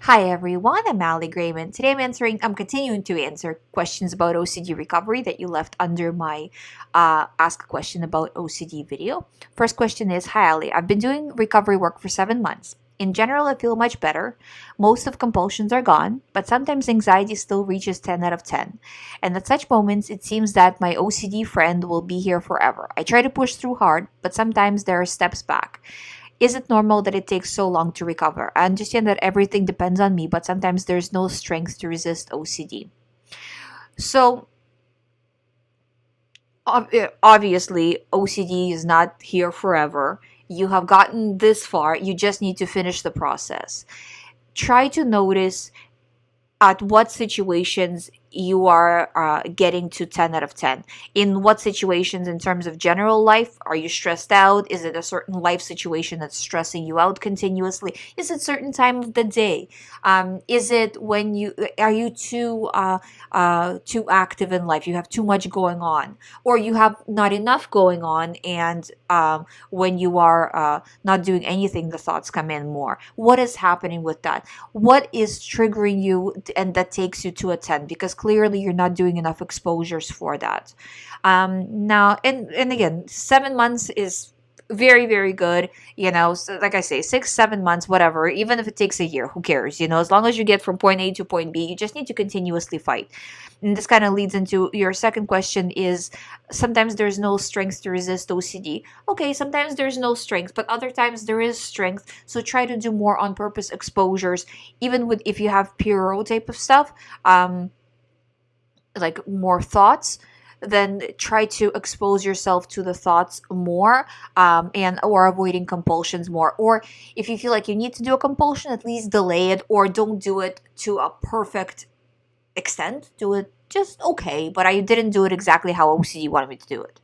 Hi everyone, I'm Ali GREYMOND. Today I'm continuing to answer questions about OCD recovery that you left under my Ask a Question About OCD video. First question is, Hi Ali, I've been doing recovery work for 7 months. In general, I feel much better. Most of compulsions are gone, but sometimes anxiety still reaches 10 out of 10. And at such moments, it seems that my OCD friend will be here forever. I try to push through hard, but sometimes there are steps back. Is it normal that it takes so long to recover? I understand that everything depends on me, but sometimes there's no strength to resist OCD. So, obviously, OCD is not here forever. You have gotten this far, you just need to finish the process. Try to notice at what situations you are getting to 10 out of 10. In what situations, in terms of general life, are you stressed out? Is it a certain life situation that's stressing you out continuously? Is it certain time of the day? Is it when are you too active in life? You have too much going on, or you have not enough going on, and when you are not doing anything, the thoughts come in more. What is happening with that? What is triggering you and that takes you to a 10? Because clearly you're not doing enough exposures for that. Now, and again, 7 months is very, very good. So like I say, 6, 7 months, whatever, even if it takes a year, who cares? As long as you get from point A to point B, you just need to continuously fight. And this kind of leads into your second question is, sometimes there's no strength to resist OCD. Okay, sometimes there's no strength, but other times there is strength. So try to do more on purpose exposures, even with if you have PRO type of stuff, like more thoughts, then try to expose yourself to the thoughts more, and or avoiding compulsions more. Or if you feel like you need to do a compulsion, at least delay it, or don't do it to a perfect extent. Do it just okay, but I didn't do it exactly how OCD wanted me to do it.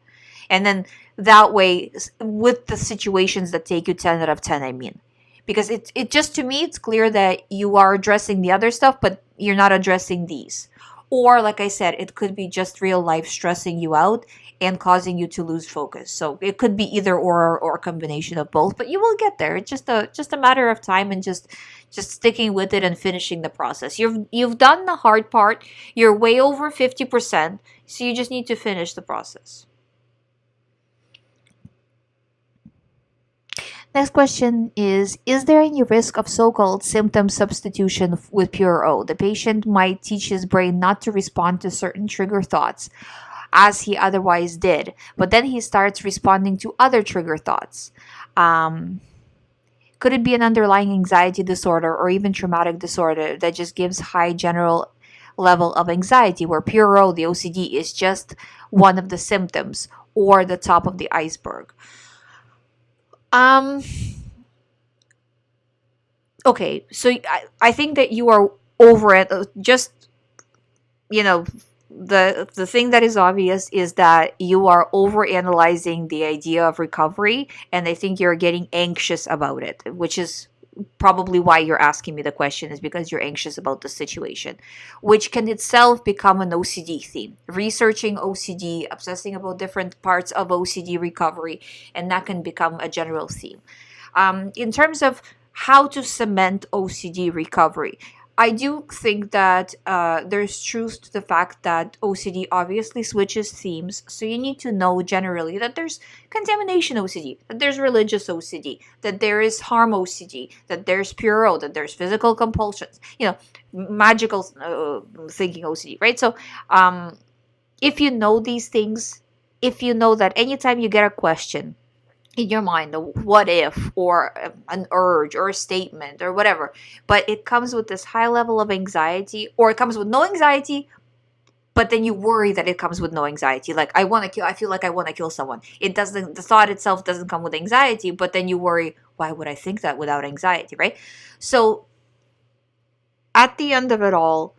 And then that way, with the situations that take you 10 out of 10, I mean. Because it just, to me, it's clear that you are addressing the other stuff, but you're not addressing these. Or, like I said, it could be just real life stressing you out and causing you to lose focus. So it could be either or a combination of both, but you will get there. It's just a matter of time and just sticking with it and finishing the process. You've done the hard part. You're way over 50%, so you just need to finish the process. Next question is there any risk of so-called symptom substitution with PRO? The patient might teach his brain not to respond to certain trigger thoughts as he otherwise did, but then he starts responding to other trigger thoughts. Could it be an underlying anxiety disorder or even traumatic disorder that just gives high general level of anxiety, where PRO, the OCD, is just one of the symptoms or the top of the iceberg? Okay, so I think that you are over it. Just, the thing that is obvious is that you are over analyzing the idea of recovery, and I think you're getting anxious about it, which is probably why you're asking me the question, is because you're anxious about the situation, which can itself become an OCD theme. Researching OCD, obsessing about different parts of OCD recovery, and that can become a general theme. In terms of how to cement OCD recovery, I do think that there's truth to the fact that OCD obviously switches themes. So you need to know generally that there's contamination OCD, that there's religious OCD, that there is harm OCD, that there's PRO, that there's physical compulsions, magical thinking OCD, right? So if you know these things, if you know that anytime you get a question in your mind, a what if, or an urge, or a statement, or whatever, but it comes with this high level of anxiety, or it comes with no anxiety, but then you worry that it comes with no anxiety. Like, I feel like I want to kill someone. The thought itself doesn't come with anxiety, but then you worry, why would I think that without anxiety, right? So at the end of it all,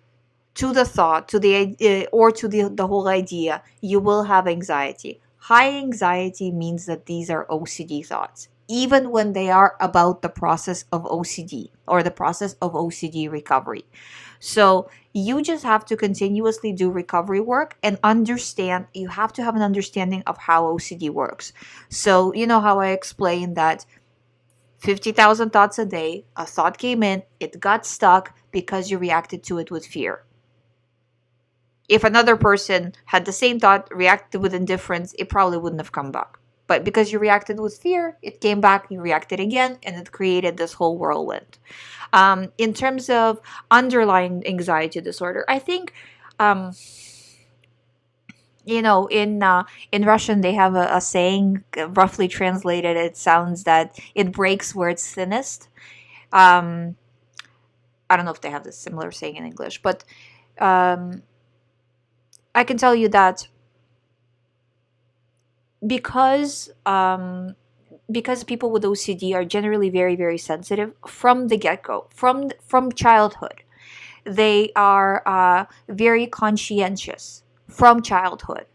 to the thought, to the or to the whole idea, you will have anxiety. High anxiety means that these are OCD thoughts, even when they are about the process of OCD or the process of OCD recovery. So you just have to continuously do recovery work and understand. You have to have an understanding of how OCD works. So you know how I explained that 50,000 thoughts a day, a thought came in, it got stuck because you reacted to it with fear. If another person had the same thought, reacted with indifference, it probably wouldn't have come back. But because you reacted with fear, it came back, you reacted again, and it created this whole whirlwind. In terms of underlying anxiety disorder, I think, um, in Russian they have a saying, roughly translated, it sounds that it breaks where it's thinnest. Um, I don't know if they have this similar saying in English, but um, I can tell you that because because people with OCD are generally very, very sensitive from the get-go, from childhood. They are very conscientious from childhood.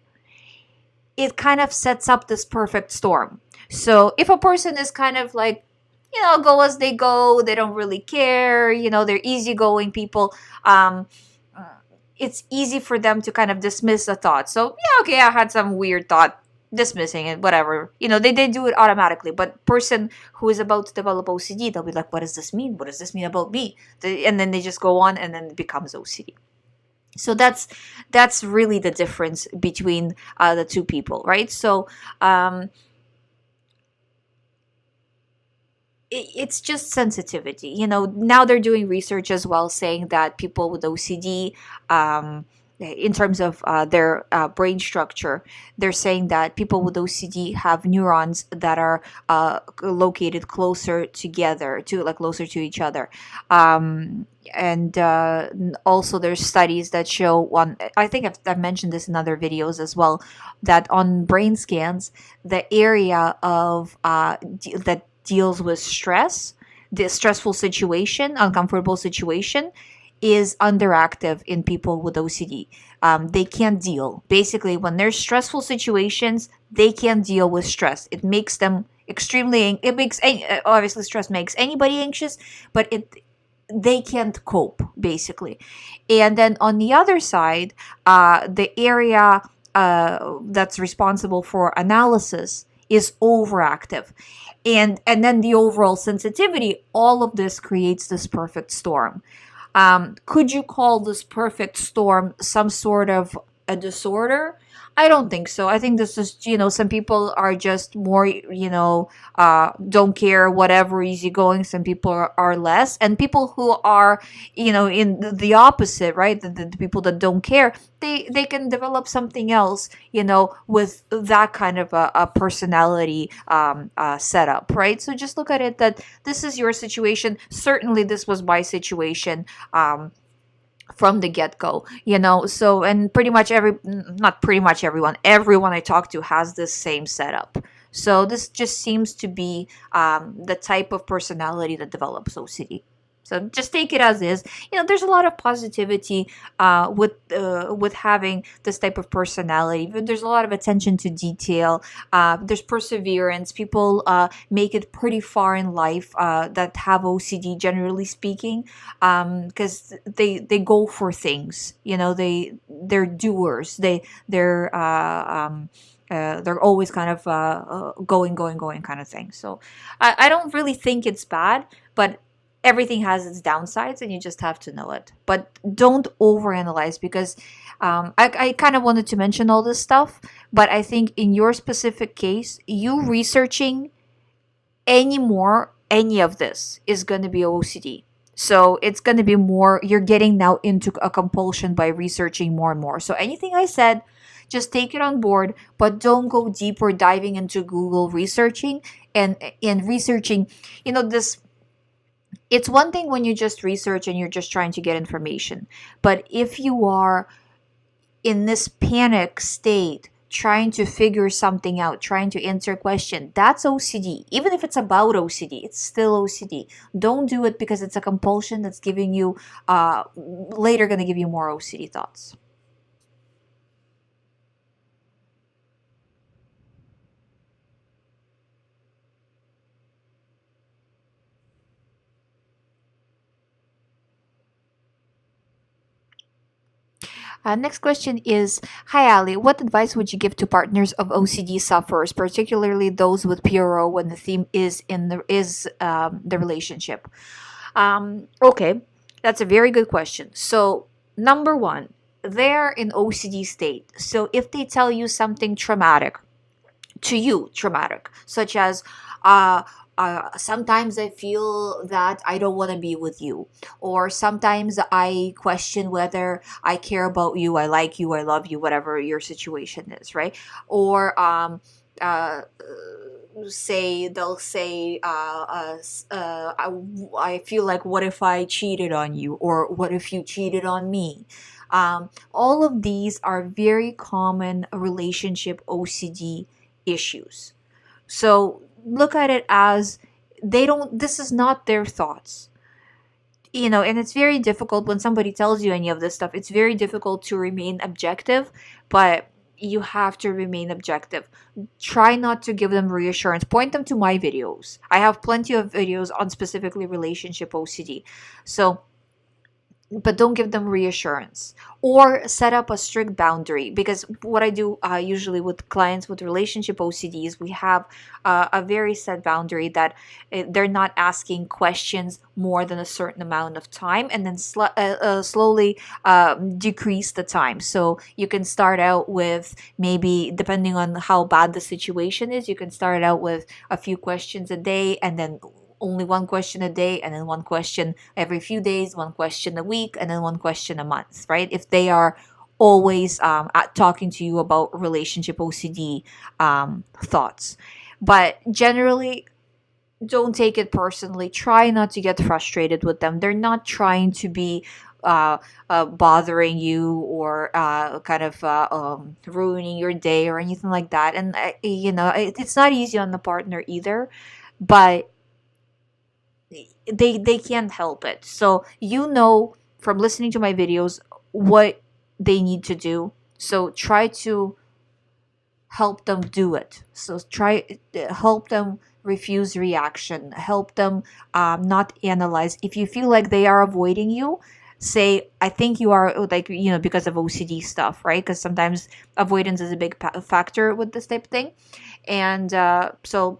It kind of sets up this perfect storm. So if a person is kind of like, go as they go, they don't really care, they're easygoing people, um, it's easy for them to kind of dismiss a thought. So, yeah, okay, I had some weird thought, dismissing it, whatever. They do it automatically. But person who is about to develop OCD, they'll be like, what does this mean? What does this mean about me? And then they just go on, and then it becomes OCD. So that's really the difference between the two people, right? So it's just sensitivity. Now they're doing research as well, saying that people with OCD, in terms of their brain structure, they're saying that people with OCD have neurons that are located closer together, closer to each other. And also there's studies that show one, I think I've mentioned this in other videos as well, that on brain scans, the area of that deals with stress, the stressful situation, uncomfortable situation, is underactive in people with OCD. They can't deal. Basically, when there's stressful situations, they can't deal with stress. It makes them extremely. It makes obviously stress makes anybody anxious, but they can't cope basically. And then on the other side, the area that's responsible for analysis is overactive, and then the overall sensitivity. All of this creates this perfect storm. Could you call this perfect storm some sort of a disorder? I don't think so. I think this is, some people are just more, don't care, whatever, easygoing. Some people are less. And people who are, in the opposite, right? The people that don't care, they can develop something else, with that kind of a personality setup, right? So just look at it that this is your situation. Certainly, this was my situation. From the get-go, so, and pretty much not pretty much everyone I talk to has this same setup. So this just seems to be the type of personality that develops OCD. So just take it as is. There's a lot of positivity with having this type of personality. There's a lot of attention to detail. There's perseverance. People make it pretty far in life that have OCD, generally speaking, because they go for things. They're doers. They're always kind of going kind of thing. So I don't really think it's bad, but everything has its downsides, and you just have to know it. But don't overanalyze, because I kind of wanted to mention all this stuff, but I think in your specific case, you researching any of this is going to be OCD. So it's going to be more, you're getting now into a compulsion by researching more and more. So anything I said, just take it on board, but don't go deeper diving into Google researching and researching, this. It's one thing when you just research and you're just trying to get information. But if you are in this panic state, trying to figure something out, trying to answer a question, that's OCD. Even if it's about OCD, it's still OCD. Don't do it because it's a compulsion that's giving you, later going to give you more OCD thoughts. Next question is, hi Ali, what advice would you give to partners of OCD sufferers, particularly those with PRO when the theme is the relationship? Okay, that's a very good question. So, number one, they're in OCD state. So, if they tell you something traumatic, to you, traumatic, such as, uh, sometimes I feel that I don't want to be with you, or sometimes I question whether I care about you, I like you, I love you, whatever your situation is, right? Or, uh, say they'll say I feel like, what if I cheated on you, or what if you cheated on me? All of these are very common relationship OCD issues. So look at it as, they don't, this is not their thoughts. And it's very difficult when somebody tells you any of this stuff. It's very difficult to remain objective, but you have to remain objective. Try not to give them reassurance. Point them to my videos. I have plenty of videos on specifically relationship OCD. So, but don't give them reassurance, or set up a strict boundary. Because what I do usually with clients with relationship OCDs, we have a very set boundary that they're not asking questions more than a certain amount of time, and then slowly decrease the time. So you can start out with, maybe depending on how bad the situation is, you can start out with a few questions a day, and then only one question a day, and then one question every few days, one question a week, and then one question a month, right? If they are always talking to you about relationship OCD thoughts. But generally, don't take it personally. Try not to get frustrated with them. They're not trying to be bothering you, or kind of ruining your day or anything like that. And it's not easy on the partner either, but they can't help it. So from listening to my videos what they need to do. So try to help them do it. So try help them refuse reaction. Help them not analyze. If you feel like they are avoiding you, say, I think you are, like, because of OCD stuff, right? Because sometimes avoidance is a big factor with this type of thing. And so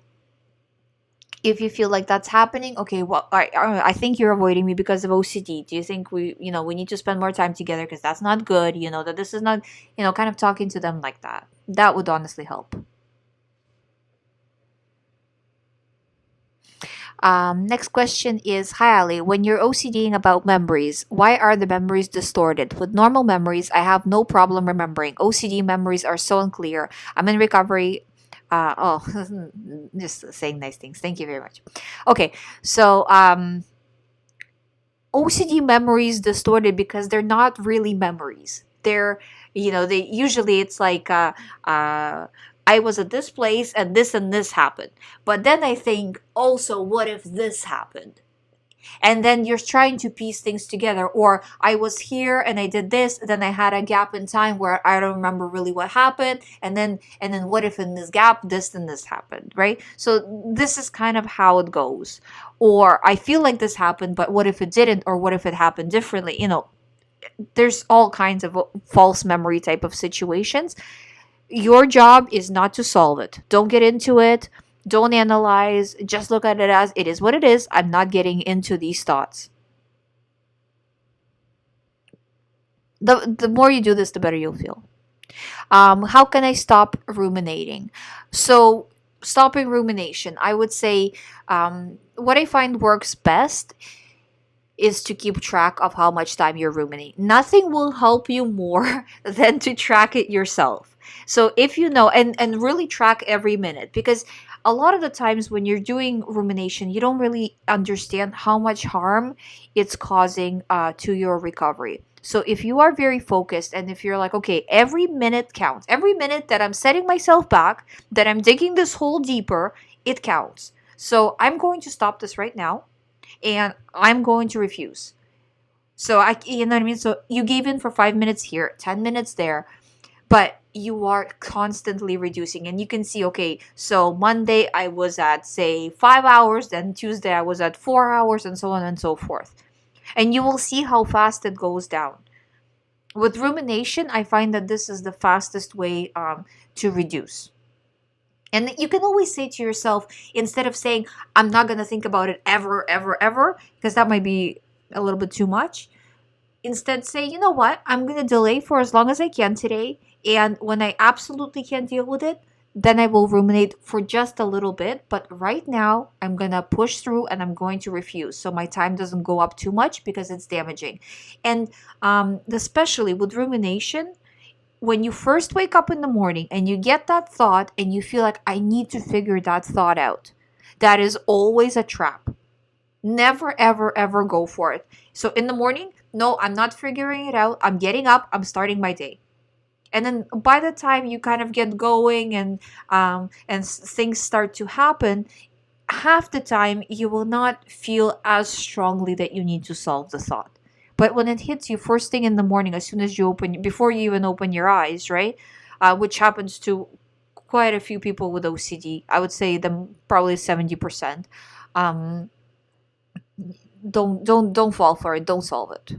if you feel like that's happening, okay, well, I think you're avoiding me because of OCD. Do you think we need to spend more time together, because that's not good, that this is not, kind of talking to them like that. That would honestly help. Next question is, hi Ali, when you're OCDing about memories, why are the memories distorted? With normal memories, I have no problem remembering. OCD memories are so unclear. I'm in recovery. Just saying nice things. Thank you very much. Okay, so OCD memories distorted because they're not really memories. They usually, it's like, I was at this place and this happened. But then I think also, what if this happened? And then you're trying to piece things together. Or I was here and I did this, then I had a gap in time where I don't remember really what happened, and then what if in this gap this and this happened, right? So this is kind of how it goes. Or I feel like this happened, but what if it didn't, or what if it happened differently? There's all kinds of false memory type of situations. Your job is not to solve it. Don't get into it. Don't analyze. Just look at it as, it is what it is. I'm not getting into these thoughts. The more you do this, the better you'll feel. How can I stop ruminating? So, stopping rumination, I would say, what I find works best is to keep track of how much time you're ruminating. Nothing will help you more than to track it yourself. So if you know, and really track every minute, because a lot of the times when you're doing rumination, you don't really understand how much harm it's causing to your recovery. So if you are very focused, and if you're like, okay, every minute counts, every minute that I'm setting myself back, that I'm digging this hole deeper, it counts. So I'm going to stop this right now, and I'm going to refuse. So you know what I mean? So you gave in for 5 minutes here, 10 minutes there, but you are constantly reducing. And you can see, okay, so Monday I was at, say, 5 hours, then Tuesday I was at 4 hours, and so on and so forth. And you will see how fast it goes down. With rumination, I find that this is the fastest way to reduce. And you can always say to yourself, instead of saying, I'm not going to think about it ever, ever, ever, because that might be a little bit too much. Instead, say, you know what? I'm going to delay for as long as I can today. And when I absolutely can't deal with it, then I will ruminate for just a little bit. But right now, I'm going to push through and I'm going to refuse. So my time doesn't go up too much because it's damaging. And especially with rumination, when you first wake up in the morning and you get that thought and you feel like, I need to figure that thought out, that is always a trap. Never, ever, ever go for it. So in the morning, no, I'm not figuring it out. I'm getting up. I'm starting my day. And then by the time you kind of get going and things start to happen, half the time you will not feel as strongly that you need to solve the thought. But when it hits you first thing in the morning, as soon as you open, before you even open your eyes, right? Which happens to quite a few people with OCD. I would say them probably 70%. Um, don't fall for it. Don't solve it.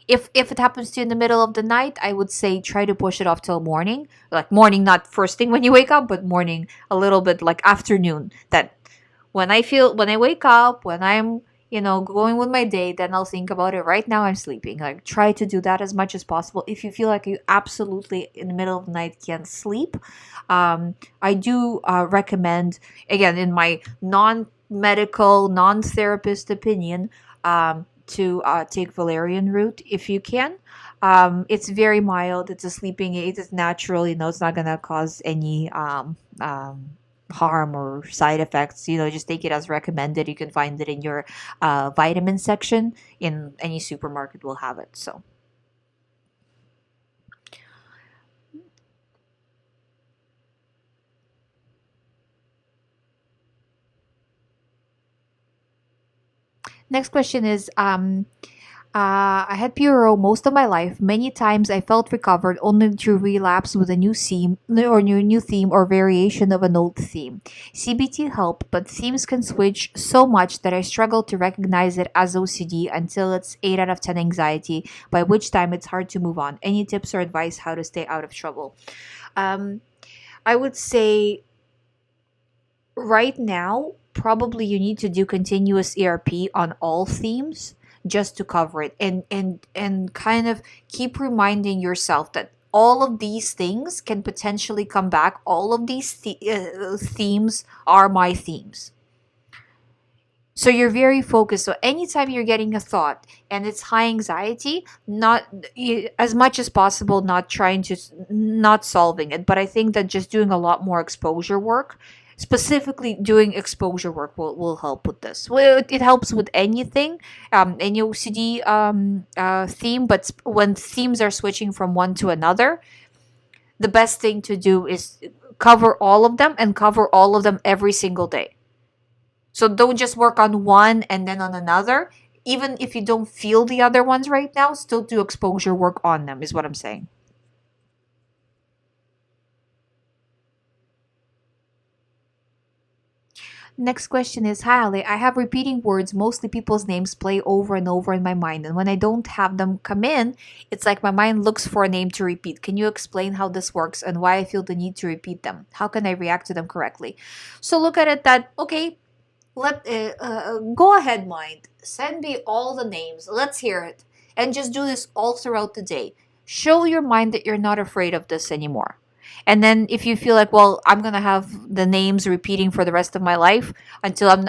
If it happens to you in the middle of the night, I would say try to push it off till morning. Like morning, not first thing when you wake up, but morning a little bit like afternoon. That when I wake up, when I'm, going with my day, then I'll think about it. Right now I'm sleeping. Like try to do that as much as possible. If you feel like you absolutely in the middle of the night can't sleep, I do recommend, again, in my non-medical, non-therapist opinion, to take valerian root if you can. It's very mild. It's a sleeping aid. It's natural. It's not gonna cause any harm or side effects. Just take it as recommended. You can find it in your vitamin section. In any supermarket will have it. So next question is, I had PRO most of my life. Many times I felt recovered only to relapse with a new theme or new theme or variation of an old theme. CBT helped, but themes can switch so much that I struggle to recognize it as OCD until it's 8 out of 10 anxiety, by which time it's hard to move on. Any tips or advice how to stay out of trouble? Um, I would say right now, probably you need to do continuous ERP on all themes just to cover it, and kind of keep reminding yourself that all of these things can potentially come back. All of these themes are my themes. So you're very focused. So anytime you're getting a thought and it's high anxiety, not as much as possible, not trying to, not solving it. But I think that just doing a lot more exposure work, specifically doing exposure work, will help with this. Well, it helps with anything, any OCD theme. But when themes are switching from one to another, the best thing to do is cover all of them and cover all of them every single day. So don't just work on one and then on another. Even if you don't feel the other ones right now, still do exposure work on them, is what I'm saying. Next question is, hi Ali, I have repeating words, mostly people's names play over and over in my mind. And when I don't have them come in, it's like my mind looks for a name to repeat. Can you explain how this works and why I feel the need to repeat them? How can I react to them correctly? So look at it that, okay, go ahead, mind. Send me all the names. Let's hear it. And just do this all throughout the day. Show your mind that you're not afraid of this anymore. And then if you feel like, well, I'm going to have the names repeating for the rest of my life until I'm,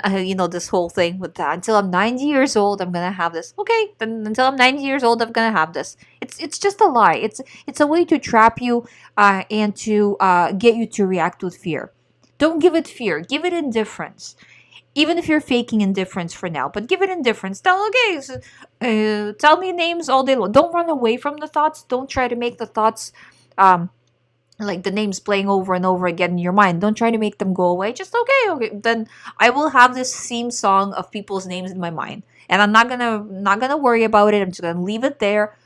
this whole thing with that, until I'm 90 years old, I'm going to have this. Okay, then until I'm 90 years old, I'm going to have this. It's just a lie. It's a way to trap you and to get you to react with fear. Don't give it fear. Give it indifference. Even if you're faking indifference for now, but give it indifference. Tell me names all day long. Don't run away from the thoughts. Don't try to make the thoughts like the names playing over and over again in your mind. Don't try to make them go away. Just okay. Then I will have this theme song of people's names in my mind, and I'm not gonna worry about it. I'm just gonna leave it there.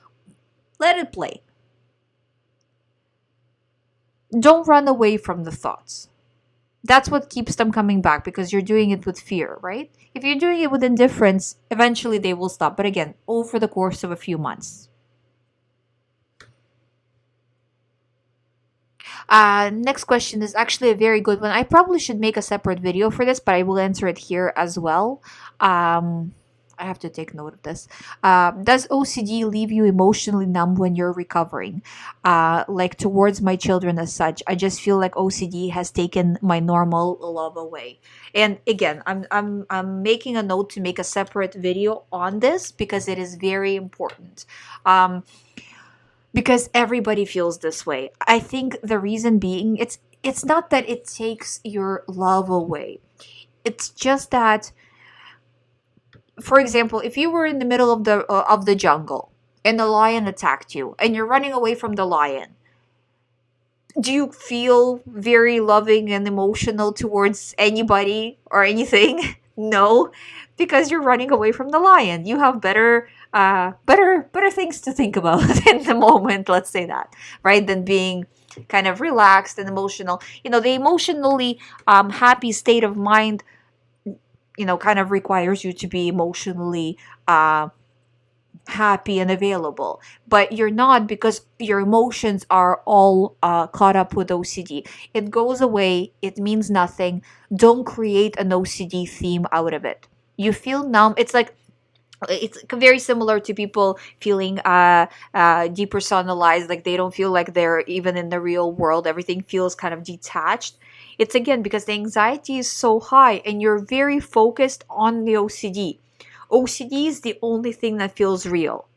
Let it play. Don't run away from the thoughts. That's what keeps them coming back, because you're doing it with fear, right? If you're doing it with indifference, eventually they will stop. But again, over the course of a few months. Next question is actually a very good one. I probably should make a separate video for this, but I will answer it here as well. Um, I have to take note of this. Does OCD leave you emotionally numb when you're recovering? Like towards my children as such, I just feel like OCD has taken my normal love away. And again, I'm making a note to make a separate video on this because it is very important. Um, because everybody feels this way. I think the reason being it's not that it takes your love away. It's just that, for example, if you were in the middle of the jungle and a lion attacked you and you're running away from the lion, do you feel very loving and emotional towards anybody or anything? No, because you're running away from the lion. You have better things to think about in the moment, let's say that, right? Than being kind of relaxed and emotional. The emotionally happy state of mind, kind of requires you to be emotionally happy and available, but you're not because your emotions are all caught up with OCD. It goes away, it means nothing. Don't create an OCD theme out of it. You feel numb. It's very similar to people feeling depersonalized, like they don't feel like they're even in the real world. Everything feels kind of detached. It's again because the anxiety is so high and you're very focused on the OCD. OCD is the only thing that feels real.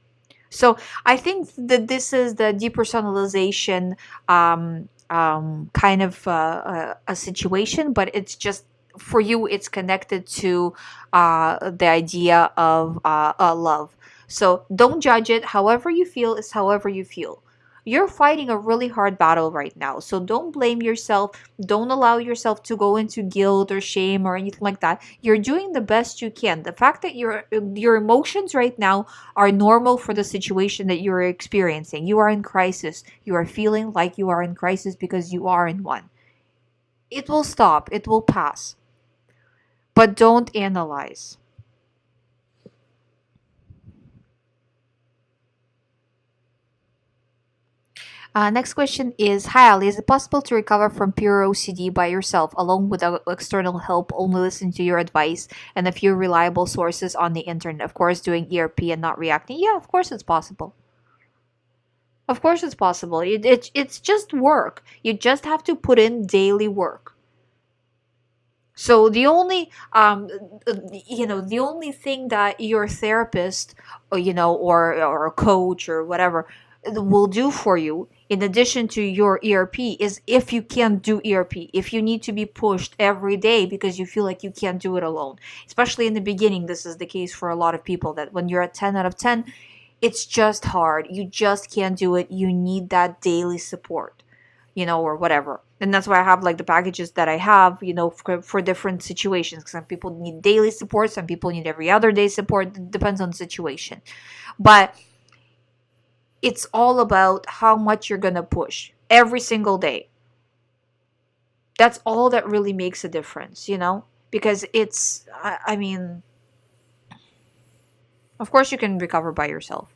So I think that this is the depersonalization kind of a situation, but it's just for you, it's connected to the idea of love. So don't judge it. However you feel is however you feel. You're fighting a really hard battle right now. So don't blame yourself. Don't allow yourself to go into guilt or shame or anything like that. You're doing the best you can. The fact that your emotions right now are normal for the situation that you're experiencing. You are in crisis. You are feeling like you are in crisis because you are in one. It will stop. It will pass. But don't analyze. Next question is, hi Ali, is it possible to recover from pure OCD by yourself, alone without external help, only listening to your advice and a few reliable sources on the internet? Of course, doing ERP and not reacting. Yeah, of course it's possible. Of course it's possible. It's just work. You just have to put in daily work. So the only thing that your therapist, or a coach or whatever will do for you, in addition to your ERP, is if you can't do ERP, if you need to be pushed every day because you feel like you can't do it alone. Especially in the beginning, this is the case for a lot of people, that when you're at 10 out of 10, it's just hard. You just can't do it. You need that daily support, or whatever. And that's why I have like the packages that I have, for different situations. Some people need daily support, some people need every other day support. It depends on the situation. But it's all about how much you're going to push every single day. That's all that really makes a difference, because I mean, of course you can recover by yourself,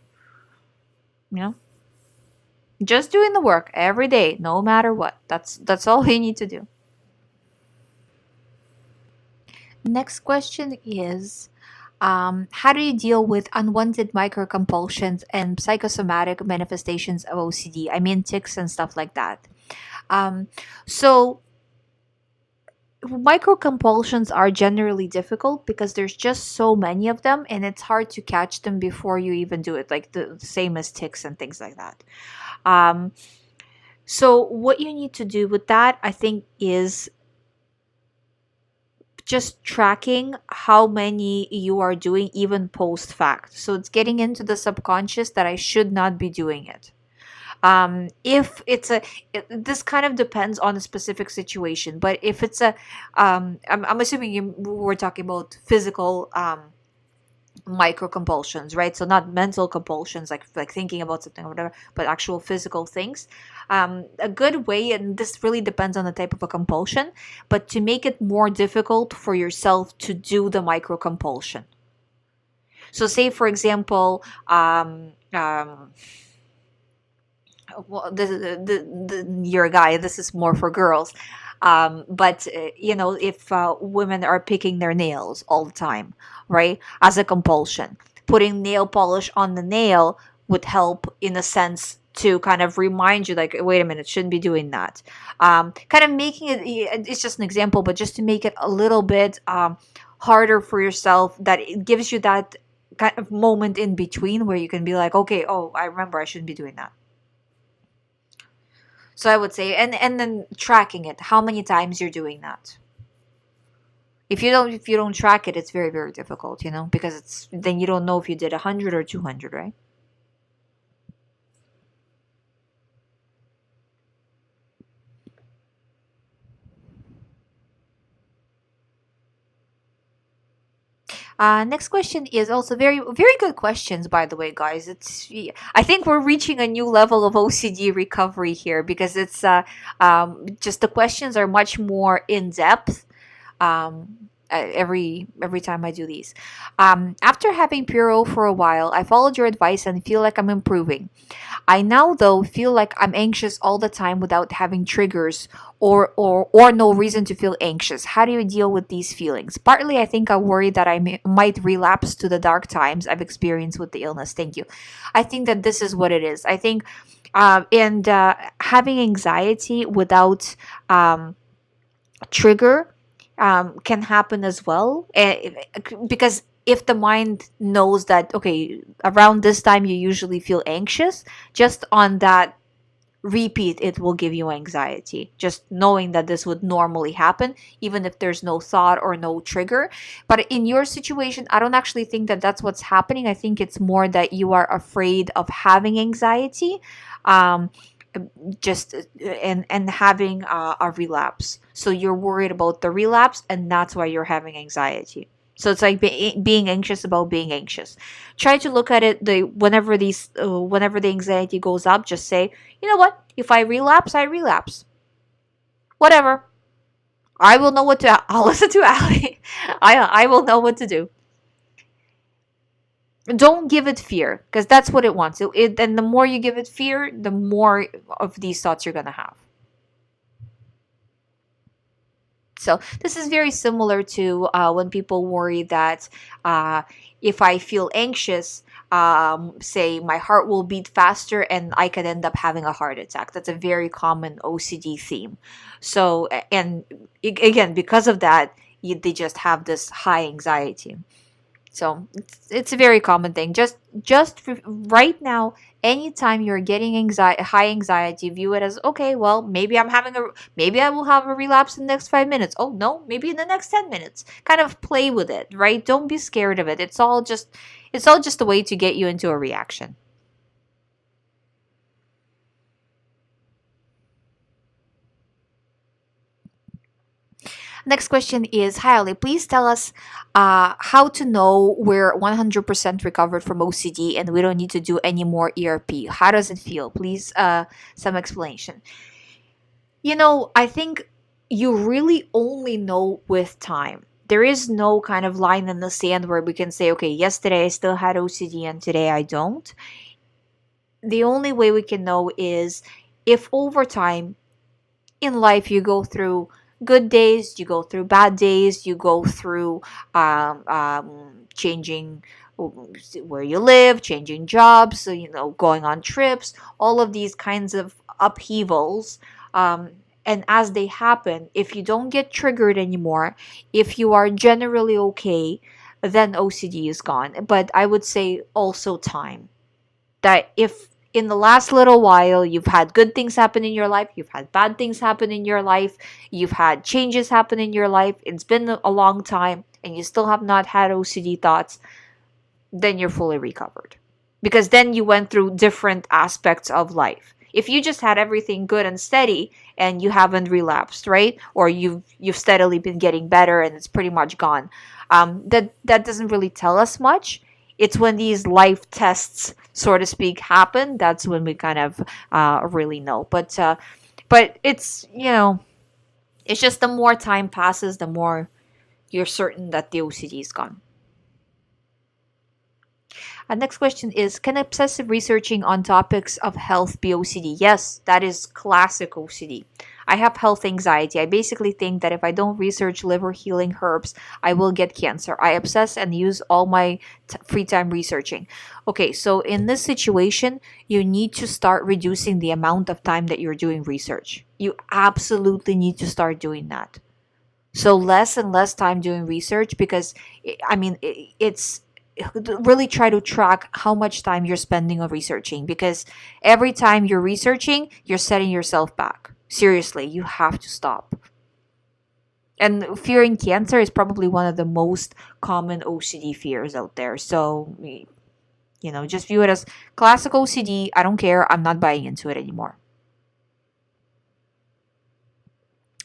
you know? Just doing the work every day, no matter what. That's all you need to do. Next question is, how do you deal with unwanted microcompulsions and psychosomatic manifestations of OCD? I mean, tics and stuff like that. So microcompulsions are generally difficult because there's just so many of them, and it's hard to catch them before you even do it, like the same as tics and things like that. Um, so what you need to do with that, I think, is just tracking how many you are doing even post fact. So it's getting into the subconscious that I should not be doing it. If it's this kind of depends on a specific situation, but if it's I'm assuming we're talking about physical micro compulsions, right? So not mental compulsions, like thinking about something or whatever, but actual physical things. A good way, and this really depends on the type of a compulsion, but to make it more difficult for yourself to do the micro compulsion. So say, for example, well, you're a guy. This is more for girls. But if women are picking their nails all the time, right, as a compulsion, putting nail polish on the nail would help in a sense to kind of remind you, like, wait a minute, shouldn't be doing that. Kind of making it. It's just an example, but just to make it a little bit harder for yourself, that it gives you that kind of moment in between where you can be like, okay, oh, I remember I shouldn't be doing that. So I would say, and then tracking it, how many times you're doing that. If you don't track it, it's very very difficult, because it's then you don't know if you did 100 or 200, right? Next question is also very very good questions, by the way, guys. I think we're reaching a new level of OCD recovery here, because it's just the questions are much more in depth. Every time I do these. After having Puro for a while, I followed your advice and feel like I'm improving. I now though feel like I'm anxious all the time without having triggers or no reason to feel anxious. How do you deal with these feelings? Partly I think I worry that might relapse to the dark times I've experienced with the illness. Thank you. I think that this is what it is. I think and having anxiety without trigger can happen as well. Because if the mind knows that, okay, around this time you usually feel anxious, just on that repeat, it will give you anxiety. Just knowing that this would normally happen, even if there's no thought or no trigger. But in your situation, I don't actually think that that's what's happening. I think it's more that you are afraid of having anxiety. Um, just and having a relapse, so you're worried about the relapse, and that's why you're having anxiety. So it's like being anxious about being anxious. Try to look at it, whenever the anxiety goes up, just say, you know what, if I relapse, I relapse, whatever. I will know what to I'll listen to Ali. I will know what to do. Don't give it fear, because that's what it wants. And the more you give it fear, the more of these thoughts you're gonna have. So this is very similar to when people worry that if I feel anxious, say my heart will beat faster and I could end up having a heart attack. That's a very common OCD theme. So, and again, because of that, they just have this high anxiety. So it's a very common thing. Just right now, anytime you're getting high anxiety, view it as, okay. Well, maybe I will have a relapse in the next 5 minutes. Oh no, maybe in the next 10 minutes. Kind of play with it, right? Don't be scared of it. It's all just a way to get you into a reaction. Next question is, hi Ali, please tell us how to know we're 100% recovered from OCD and we don't need to do any more ERP. How does it feel? Please, some explanation. I think you really only know with time. There is no kind of line in the sand where we can say, okay, yesterday I still had OCD and today I don't. The only way we can know is if over time in life you go through good days, you go through bad days, you go through changing where you live, changing jobs, so, going on trips, all of these kinds of upheavals. And as they happen, if you don't get triggered anymore, if you are generally okay, then OCD is gone. But I would say also time, that if in the last little while you've had good things happen in your life, you've had bad things happen in your life, you've had changes happen in your life, it's been a long time, and you still have not had OCD thoughts, then you're fully recovered. Because then you went through different aspects of life. If you just had everything good and steady and you haven't relapsed, right? Or you've steadily been getting better and it's pretty much gone, that doesn't really tell us much. It's when these life tests, so to speak, happen, that's when we kind of really know. But it's just the more time passes, the more you're certain that the OCD is gone. Next question is, can obsessive researching on topics of health be OCD? Yes, that is classic OCD. I have health anxiety. I basically think that if I don't research liver healing herbs, I will get cancer. I obsess and use all my free time researching. Okay, so in this situation, you need to start reducing the amount of time that you're doing research. You absolutely need to start doing that. So less and less time doing research, because it's really try to track how much time you're spending on researching, because every time you're researching, you're setting yourself back. Seriously, you have to stop. And fearing cancer is probably one of the most common OCD fears out there. So, just view it as classic OCD. I don't care. I'm not buying into it anymore.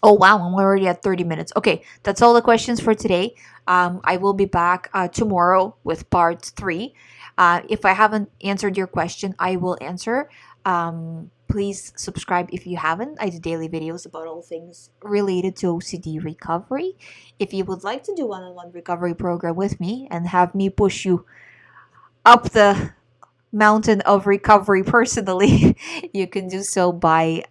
Oh wow, I'm already at 30 minutes. Okay, that's all the questions for today. I will be back tomorrow with part three. If I haven't answered your question, I will answer. Please subscribe if you haven't. I do daily videos about all things related to OCD recovery. If you would like to do one-on-one recovery program with me and have me push you up the mountain of recovery personally, you can do so by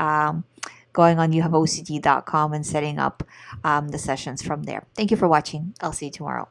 going on youhaveocd.com and setting up the sessions from there. Thank you for watching. I'll see you tomorrow.